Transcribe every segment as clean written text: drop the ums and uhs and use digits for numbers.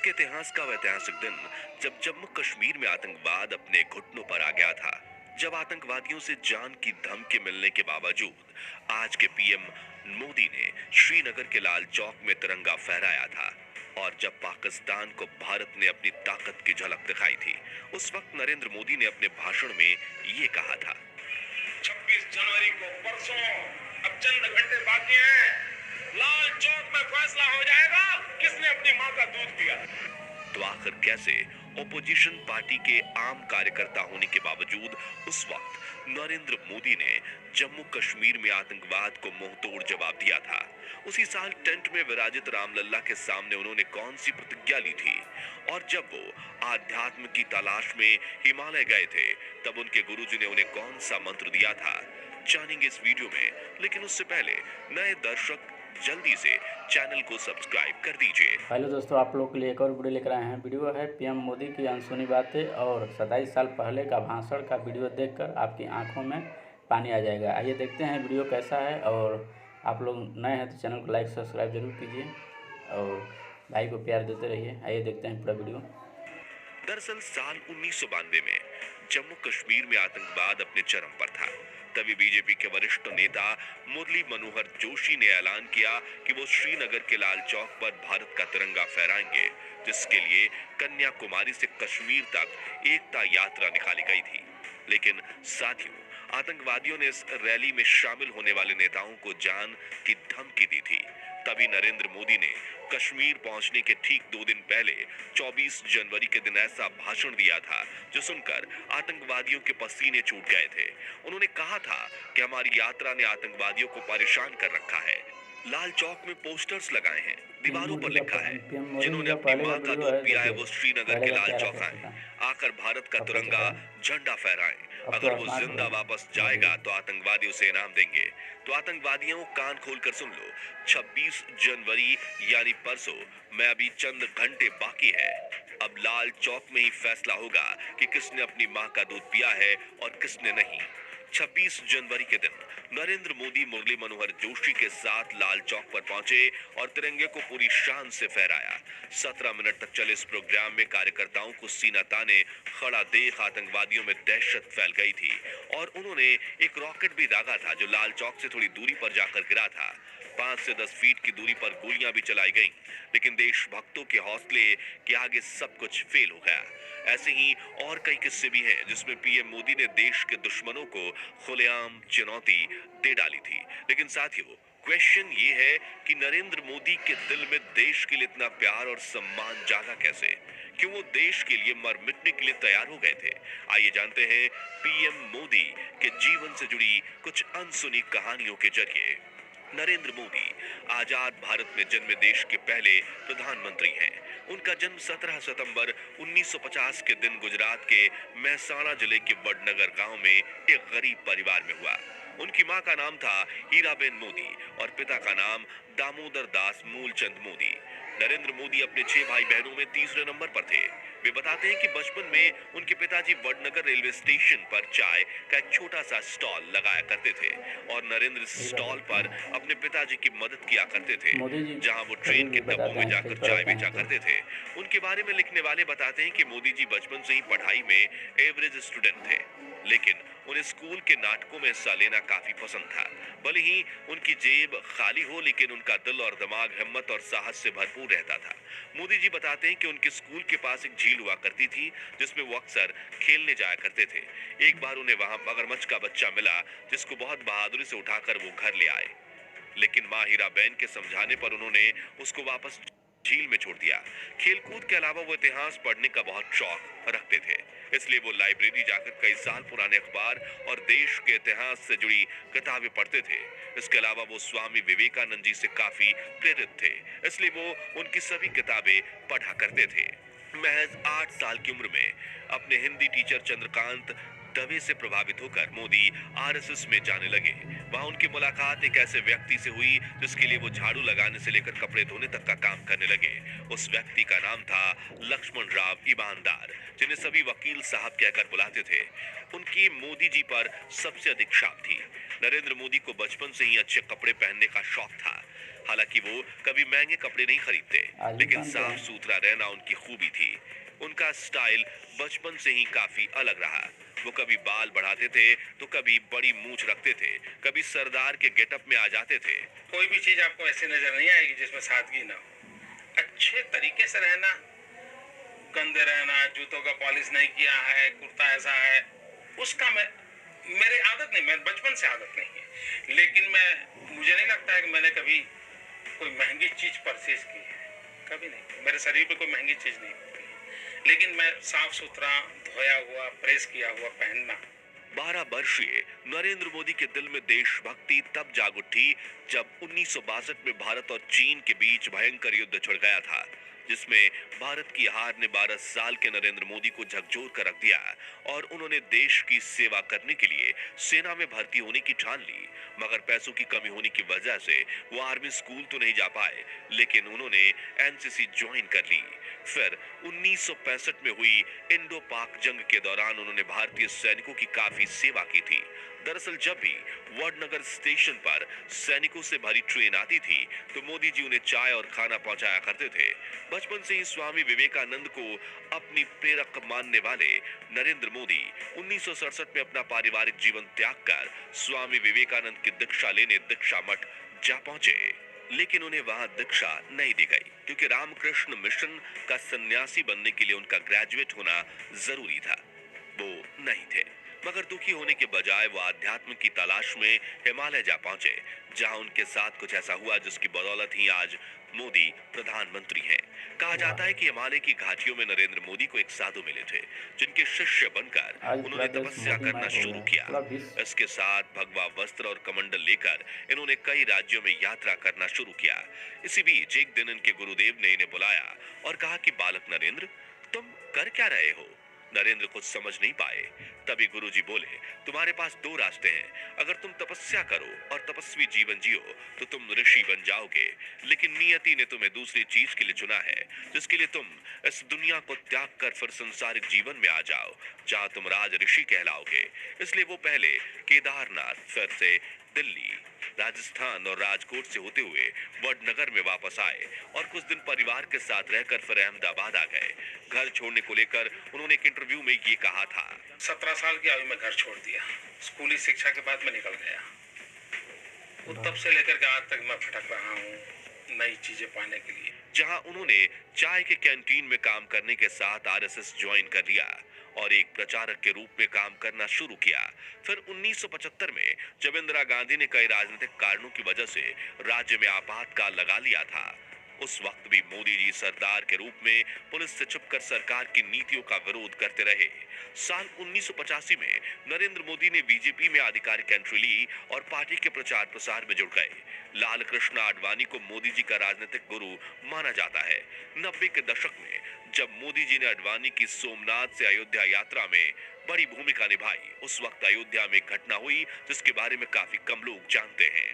भारत के इतिहास का वह ऐतिहासिक दिन जब जम्मू कश्मीर में आतंकवाद अपने घुटनों पर आ गया था। जब आतंकवादियों से जान की धमकी मिलने के बावजूद आज के पीएम मोदी ने श्रीनगर के लाल चौक में तिरंगा फहराया था। और जब पाकिस्तान को भारत ने अपनी ताकत की झलक दिखाई थी, उस वक्त नरेंद्र मोदी ने अपने भाषण में ये कहा था। 26 जनवरी को परसों, अब चंद घंटे बाकी हैं, लाल चौक में फैसला हो जाएगा किसने अपनी मां का दूध पिया। तो आखिर कैसे ओपोजिशन पार्टी के आम कार्यकर्ता होने के बावजूद उस वक्त नरेंद्र मोदी ने जम्मू कश्मीर में आतंकवाद को मुंहतोड़ जवाब दिया था। उसी साल टेंट में विराजित रामलल्ला के सामने उन्होंने कौन सी प्रतिज्ञा ली थी, और जब वो आध्यात्म की तलाश में हिमालय गए थे तब उनके गुरुजी ने उन्हें कौन सा मंत्र दिया था, जानेंगे इस वीडियो में। लेकिन उससे पहले नए दर्शक जल्दी से चैनल को सब्सक्राइब कर दीजिए। हेलो दोस्तों, आप लोग के लिए एक और वीडियो लेकर आए हैं। वीडियो है पीएम मोदी की अनसुनी बातें और 27 साल पहले का भाषण का वीडियो देखकर आपकी आंखों में पानी आ जाएगा। आइए देखते हैं वीडियो कैसा है। और आप लोग नए हैं तो चैनल को लाइक सब्सक्राइब जरूर कीजिए और भाई को प्यार देते रहिए। आइए देखते हैं पूरा वीडियो। दरअसल साल 1992 में जम्मू कश्मीर में आतंकवाद अपने चरम पर था। तभी बीजेपी के वरिष्ठ नेता मुरली मनोहर जोशी ने ऐलान किया कि वो श्रीनगर के लाल चौक पर भारत का तिरंगा फहराएंगे, जिसके लिए कन्याकुमारी से कश्मीर तक एकता यात्रा निकाली गई थी। लेकिन साथियों, आतंकवादियों ने इस रैली में शामिल होने वाले नेताओं को जान की धमकी दी थी। तभी नरेंद्र मोदी ने कश्मीर पहुंचने के ठीक 2 दिन पहले 24 जनवरी के दिन ऐसा भाषण दिया था जो सुनकर आतंकवादियों के पसीने छूट गए थे। उन्होंने कहा था कि हमारी यात्रा ने आतंकवादियों को परेशान कर रखा है। लाल चौक में पोस्टर्स लगाए हैं, दीवारों पर लिखा है, जिन्होंने अपनी मां का दूध पिया है वो श्रीनगर के लाल चौक आए, आकर भारत का तिरंगा झंडा फहराएं। अगर वो जिंदा वापस जाएगा तो आतंकवादी उसे इनाम देंगे। तो आतंकवादियों, कान खोलकर सुन लो, 26 जनवरी यानी परसों में अभी चंद घंटे बाकी है। अब लाल चौक में ही फैसला होगा कि किसने अपनी मां का दूध पिया है और किसने नहीं। 26 जनवरी के दिन नरेंद्र मोदी मुरली मनोहर जोशी के साथ लाल चौक पर पहुंचे और तिरंगे को पूरी शान से फहराया। 17 मिनट तक चले इस प्रोग्राम में कार्यकर्ताओं को सीना ताने खड़ा देख आतंकवादियों में दहशत फैल गई थी और उन्होंने एक रॉकेट भी दागा था जो लाल चौक से थोड़ी दूरी पर जाकर गिरा था। 5 से 10 फीट की दूरी पर गोलियां भी चलाई गईं, लेकिन देशभक्तों के हौसले के आगे सब कुछ फेल हो गया। ऐसे ही और कई किस्से भी हैं जिसमें पीएम मोदी ने देश के दुश्मनों को खुलेआम चुनौती दे डाली थी। लेकिन साथियों, क्वेश्चन ये है कि नरेंद्र मोदी के दिल में देश के लिए इतना प्यार और सम्मान जागा कैसे? क्यों वो देश के लिए मर मिटने के लिए तैयार हो गए थे? आइए जानते हैं पीएम मोदी के जीवन से जुड़ी कुछ अनसुनी कहानियों के जरिए। नरेंद्र मोदी आजाद भारत में जन्मे देश के पहले प्रधानमंत्री हैं। उनका जन्म 17 सितंबर 1950 के दिन गुजरात के महसाणा जिले के वडनगर गांव में एक गरीब परिवार में हुआ। उनकी मां का नाम था हीराबेन मोदी और पिता का नाम दामोदर दास मूलचंद मोदी। नरेंद्र मोदी अपने 6 भाई बहनों में तीसरे नंबर पर थे। वे बताते हैं कि बचपन में उनके पिताजी वडनगर रेलवे स्टेशन पर चाय का एक छोटा सा स्टॉल लगाया करते थे और नरेंद्र इस स्टॉल पर अपने पिताजी की मदद किया करते थे, जहां वो ट्रेन के डब्बों में जाकर चाय बेचा करते थे। उनके बारे में लिखने वाले बताते हैं कि मोदी जी बचपन से ही पढ़ाई में एवरेज स्टूडेंट थे, लेकिन उन्हें स्कूल के नाटकों में हिस्सा लेना काफी पसंद था। भले ही उनकी जेब खाली हो, लेकिन उनका दिल और दिमाग हिम्मत और साहस से भरपूर रहता था। मोदी जी बताते हैं कि उनके स्कूल के पास एक झील हुआ करती थी जिसमें वो अक्सर खेलने जाया करते थे। एक बार उन्हें वहां मगरमच्छ का बच्चा मिला जिसको बहुत बहादुरी से उठाकर वो घर ले आए, लेकिन मां हीराबेन के समझाने पर उन्होंने उसको वापस झील में छोड़ दिया। खेलकूद के अलावा वो इतिहास पढ़ने का बहुत शौक रखते थे, इसलिए वो लाइब्रेरी जाकर कई साल पुराने अखबार और देश के इतिहास से जुड़ी किताबें पढ़ते थे। इसके अलावा वो स्वामी विवेकानंद जी से काफी प्रेरित थे, इसलिए वो उनकी सभी किताबें पढ़ा करते थे। महज 8 साल की उम्र में अपने हिंदी टीचर चंद्रकांत दवे से प्रभावित होकर मोदी आरएसएस में जाने लगे। वहां उनकी मुलाकात एक ऐसे व्यक्ति से हुई जिसके लिए वो झाड़ू लगाने से लेकर कपड़े धोने तक का काम करने लगे। उस व्यक्ति का नाम था लक्ष्मण राव ईमानदार, जिन्हें सभी वकील साहब कहकर बुलाते थे। उनकी मोदी जी पर सबसे अधिक छाप थी। नरेंद्र मोदी को बचपन से ही अच्छे कपड़े पहनने का शौक था। हालांकि वो कभी महंगे कपड़े नहीं खरीदते, आज भी लेकिन पहनते साफ हैं। सुथरा रहना उनकी खूबी थी। उनका स्टाइल बचपन से ही काफी अलग रहा। वो कभी बाल बढ़ाते थे तो कभी बड़ी मूंछ रखते थे, कभी सरदार के गेटअप में आ जाते थे। कोई भी चीज आपको ऐसी नजर नहीं आएगी जिसमें सादगी ना हो। अच्छे तरीके से रहना, गंदे रहना, जूतों का पॉलिश नहीं किया है, कुर्ता ऐसा है, उसका मेरी आदत नहीं, मैं बचपन से आदत नहीं है। लेकिन मुझे नहीं लगता है कि मैंने कभी कोई महंगी चीज परचेज की है, कभी नहीं। मेरे शरीर पे कोई महंगी चीज नहीं होती है, लेकिन मैं साफ सुथरा, धोया हुआ, प्रेस किया हुआ पहनना। 12 वर्षीय नरेंद्र मोदी के दिल में देशभक्ति तब जाग उठी जब 1962 में भारत और चीन के बीच भयंकर युद्ध छिड़ गया था, जिसमें भारत की हार ने 12 साल के नरेंद्र मोदी को झकझोर कर रख दिया और उन्होंने देश की सेवा करने के लिए सेना में भर्ती होने की ठान ली। मगर पैसों की कमी होने की वजह से वो आर्मी स्कूल तो नहीं जा पाए, लेकिन उन्होंने एनसीसी ज्वाइन कर ली। फिर 1965 में हुई इंडो पाक जंग के दौरान उन्होंने भारतीय सैनिकों की काफी सेवा की थी। दरअसल जब भी वडनगर स्टेशन पर सैनिकों से भरी ट्रेन आती थी तो मोदी जी उन्हें चाय और खाना पहुंचाया करते थे। बचपन से ही स्वामी विवेकानंद को अपनी प्रेरक मानने वाले नरेंद्र मोदी 1967 में अपना पारिवारिक जीवन त्याग कर स्वामी विवेकानंद की दीक्षा लेने दीक्षा मठ जा पहुंचे, लेकिन उन्हें वहां दीक्षा नहीं दी गई क्योंकि रामकृष्ण मिशन का सन्यासी बनने के लिए उनका ग्रेजुएट होना जरूरी था। वो नहीं थे, मगर दुखी होने के बजाय वो आध्यात्म की तलाश में हिमालय जा पहुंचे, जहां उनके साथ कुछ ऐसा हुआ जिसकी बदौलत ही आज मोदी प्रधानमंत्री हैं। कहा जाता है कि हिमालय की घाटियों में नरेंद्र मोदी को एक साधु मिले थे, जिनके शिष्य बनकर आज पूरा उन्होंने देश तपस्या मोदी करना मय हो शुरू गया, किया। पूरा विश्व। इसके साथ भगवा वस्त्र और कमंडल लेकर इन्होंने कई राज्यों में यात्रा करना शुरू किया। इसी बीच एक दिन इनके गुरुदेव ने इन्हें बुलाया और कहा कि बालक नरेंद्र, तुम कर क्या रहे हो? नरेंद्र कुछ समझ नहीं पाए। तभी गुरुजी बोले, तुम्हारे पास दो रास्ते हैं। अगर तुम तपस्या करो और तपस्वी जीवन जियो तो तुम ऋषि बन जाओगे, लेकिन नियति ने तुम्हें दूसरी चीज के लिए चुना है, जिसके लिए तुम इस दुनिया को त्याग कर फिर संसारिक जीवन में आ जाओ, जहां तुम राज ऋषि कहलाओगे। इसलिए वो पहले केदारनाथ, फिर से दिल्ली, राजस्थान और राजकोट से होते हुए वडनगर में वापस आए और कुछ दिन परिवार के साथ रहकर फिर अहमदाबाद आ गए। घर छोड़ने को लेकर उन्होंने एक इंटरव्यू में ये कहा था, 17 साल की आयु में घर छोड़ दिया। स्कूली शिक्षा के बाद मैं निकल गया। वो तब से लेकर के आज तक मैं भटक रहा हूँ नई चीजें पाने के लिए। जहां उन्होंने चाय के कैंटीन में काम करने के साथ आरएसएस ज्वाइन कर लिया और एक प्रचारक के रूप में काम करना शुरू किया। फिर 1975 में जब इंदिरा गांधी ने कई राजनीतिक कारणों की वजह से राज्य में आपातकाल लगा लिया था, उस वक्त भी मोदी जी सरदार के रूप में पुलिस से छुपकर सरकार की नीतियों का विरोध करते रहे। साल 1985 में नरेंद्र मोदी ने बीजेपी में आधिकारिक एंट्री ली और पार्टी के प्रचार प्रसार में जुड़ गए। लाल कृष्ण आडवाणी को मोदी जी का राजनीतिक गुरु माना जाता है। 90 के दशक में जब मोदी जी ने आडवाणी की सोमनाथ से अयोध्या यात्रा में बड़ी भूमिका निभाई, उस वक्त अयोध्या में एक घटना हुई जिसके बारे में काफी कम लोग जानते हैं।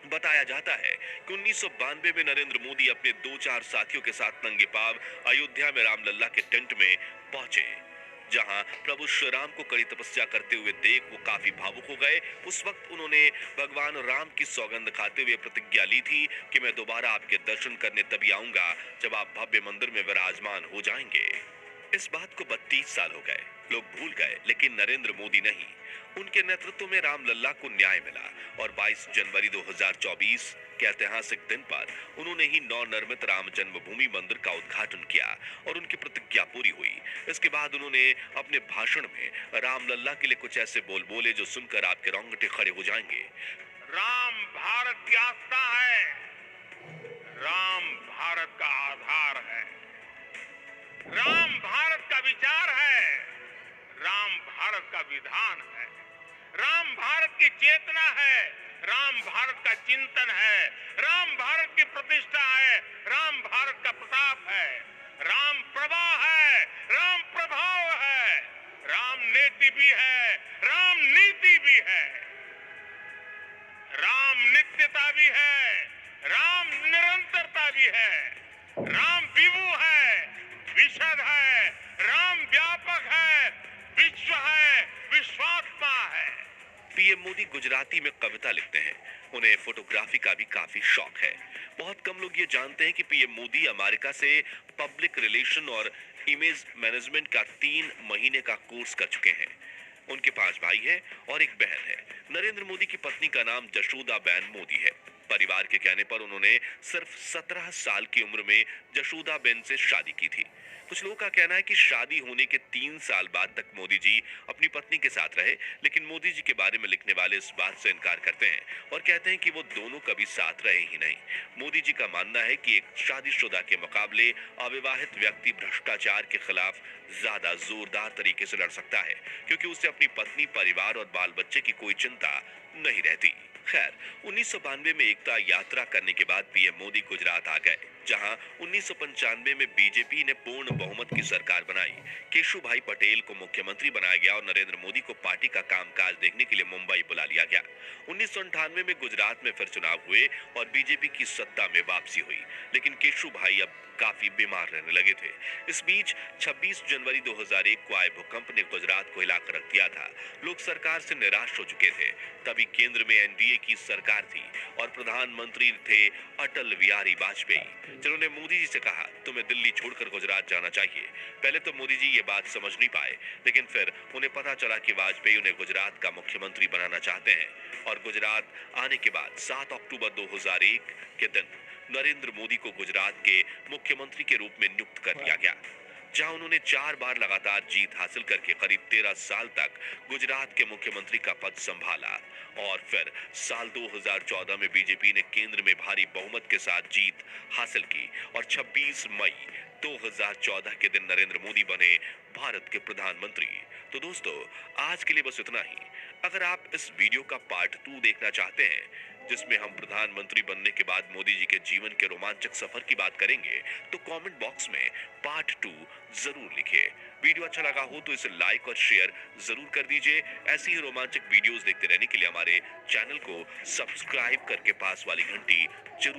बताया जाता है कि 1992 में नरेंद्र मोदी अपने 2-4 साथियों के साथ नंगे पांव अयोध्या में रामलल्ला के टेंट में पहुंचे, जहां प्रभु श्री राम को कड़ी तपस्या करते हुए देख वो काफी भावुक हो गए। उस वक्त उन्होंने भगवान राम की सौगंध खाते हुए प्रतिज्ञा ली थी कि मैं दोबारा आपके दर्शन करने तभी आऊंगा जब आप भव्य मंदिर में विराजमान हो जाएंगे। इस बात को 32 साल हो गए, लोग भूल गए, लेकिन नरेंद्र मोदी नहीं। उनके नेतृत्व में रामलल्ला को न्याय मिला और 22 जनवरी 2024 के ऐतिहासिक दिन पर उन्होंने ही नवनिर्मित राम जन्मभूमि मंदिर का उद्घाटन किया और उनकी प्रतिज्ञा पूरी हुई। इसके बाद उन्होंने अपने भाषण में रामलल्ला के लिए कुछ ऐसे बोल बोले जो सुनकर आपके रोंगटे खड़े हो जाएंगे। राम भारत की आस्था है, राम भारत का आधार है, राम भारत का विचार है, राम भारत का विधान है, राम भारत की चेतना है, राम भारत का चिंतन है, राम भारत की प्रतिष्ठा है, राम भारत का प्रताप है, राम प्रवाह है, राम प्रभाव है, राम नेति भी है, राम नीति भी है, राम नित्यता भी है, राम निरंतरता भी है, राम विभु है, विशद है, राम व्यापक है, विश्व है, विश्वात्मा है। पीएम मोदी गुजराती में कविता लिखते हैं। उन्हें फोटोग्राफी का भी काफी शौक है। बहुत कम लोग ये जानते हैं कि पीएम मोदी अमेरिका से पब्लिक रिलेशन और इमेज मैनेजमेंट का 3 महीने का कोर्स कर चुके हैं। उनके 5 भाई हैं और एक बहन है। नरेंद्र मोदी की पत्नी का नाम जशोदाबेन मोदी है। परिवार के कहने पर उन्होंने सिर्फ 17 साल की उम्र में जशोदाबेन से शादी की थी। कुछ लोगों का कहना है कि शादी होने के 3 साल बाद तक मोदी जी अपनी पत्नी के साथ रहे, लेकिन मोदी जी के बारे में लिखने वाले इस बात से इनकार करते हैं और कहते हैं कि वो दोनों कभी साथ रहे ही नहीं। मोदी जी का मानना है कि एक शादीशुदा के मुकाबले अविवाहित व्यक्ति भ्रष्टाचार के खिलाफ ज्यादा जोरदार तरीके से लड़ सकता है, क्योंकि उसे अपनी पत्नी, परिवार और बाल बच्चे की कोई चिंता नहीं रहती। खैर, 1992 में एकता यात्रा करने के बाद पीएम मोदी गुजरात आ गए, जहां 1995 में बीजेपी ने पूर्ण बहुमत की सरकार बनाई। केशुभाई पटेल को मुख्यमंत्री बनाया गया और नरेंद्र मोदी को पार्टी का कामकाज देखने के लिए मुंबई बुला लिया गया। 1998 में गुजरात में फिर चुनाव हुए और बीजेपी की सत्ता में वापसी हुई, लेकिन केशुभाई अब काफी बीमार रहने लगे थे। इस बीच 26 जनवरी 2001 को आए भूकंप ने गुजरात को हिलाकर रख दिया था। लोग सरकार से निराश हो चुके थे। तभी केंद्र में एनडीए की सरकार थी और प्रधानमंत्री थे अटल बिहारी वाजपेयी, जिन्होंने मोदी जी से कहा, तुम्हें दिल्ली छोड़कर गुजरात जाना चाहिए। पहले तो मोदी जी ये बात समझ नहीं पाए, लेकिन फिर उन्हें पता चला कि वाजपेयी उन्हें गुजरात का मुख्यमंत्री बनाना चाहते हैं और गुजरात आने के बाद 7 अक्टूबर 2001 के दिन नरेंद्र मोदी को गुजरात के मुख्यमंत्री के रूप में नियुक्त कर दिया गया, जहां उन्होंने 4 बार लगातार जीत हासिल करके करीब 13 साल तक गुजरात के मुख्यमंत्री का पद संभाला। और फिर साल 2014 में बीजेपी ने केंद्र में भारी बहुमत के साथ जीत हासिल की और 26 मई 2014 के दिन नरेंद्र मोदी बने भारत के प्रधानमंत्री। तो दोस्तों, आज के लिए बस इतना ही। अगर आप इस वीडियो का पार्ट 2 देखना चाहते हैं, जिसमें हम प्रधानमंत्री बनने के बाद मोदी जी के जीवन के रोमांचक सफर की बात करेंगे, तो कमेंट बॉक्स में पार्ट 2 जरूर लिखिए। वीडियो अच्छा लगा हो तो इसे लाइक और शेयर जरूर कर दीजिए। ऐसी ही रोमांचक वीडियोस देखते रहने के लिए हमारे चैनल को सब्सक्राइब करके पास वाली घंटी जरूर